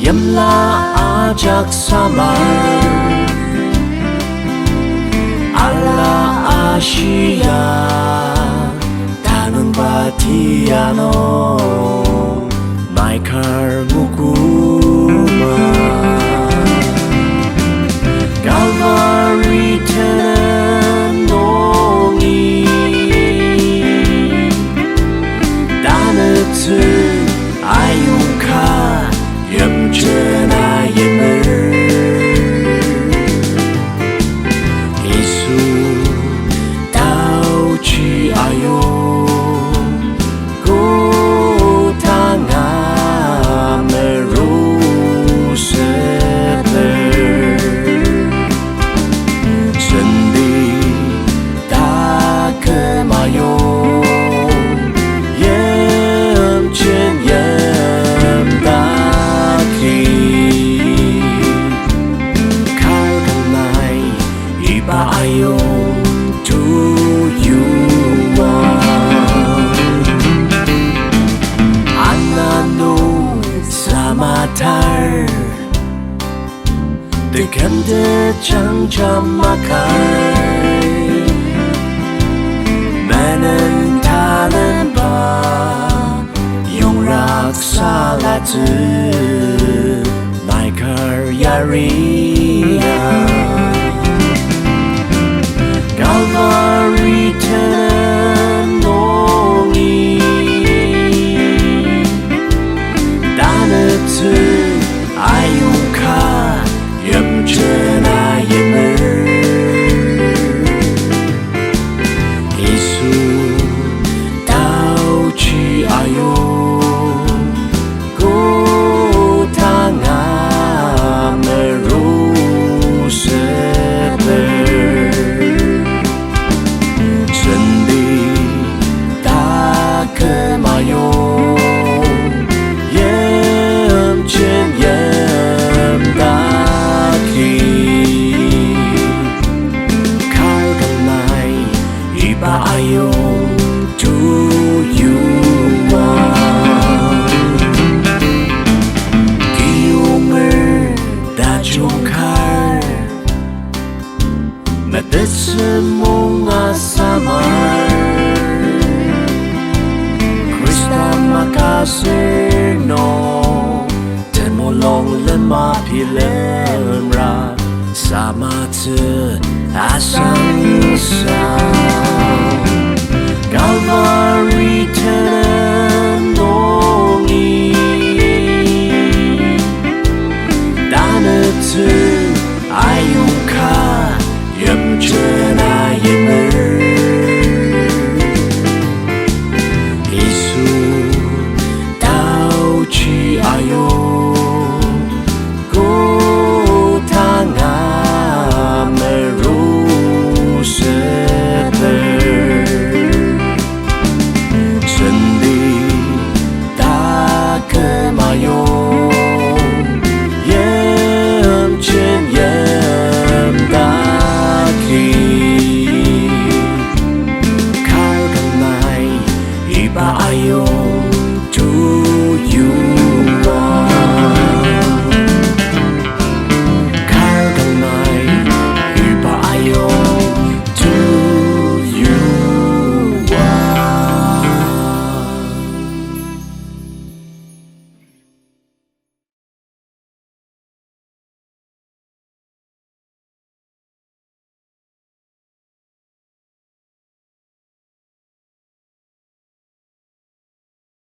Yamla ajak samar Allah Asia Tanun Batiano Naikar Mukuma Calvary Tenongi Danetsu Ayunka Yem chena yemer Isu tao chi ayo Go tanga meru seper Sendi ta kemayo Yem chen yem ta Ayong to you Anano samatar Dekende chang chamakai Menen talen ba Yung raksa latu Naikar yariya Calvary Tenongi Danetsu Ayunka Yem chena yemer Isu tao chi ayo Go tanga meru seper Yem chen yem daki Kalganai iba ayong to you Giyunger da jungkar Medetsen mong asamar Makasir no Temolong lema pilem ra Sama te asang sa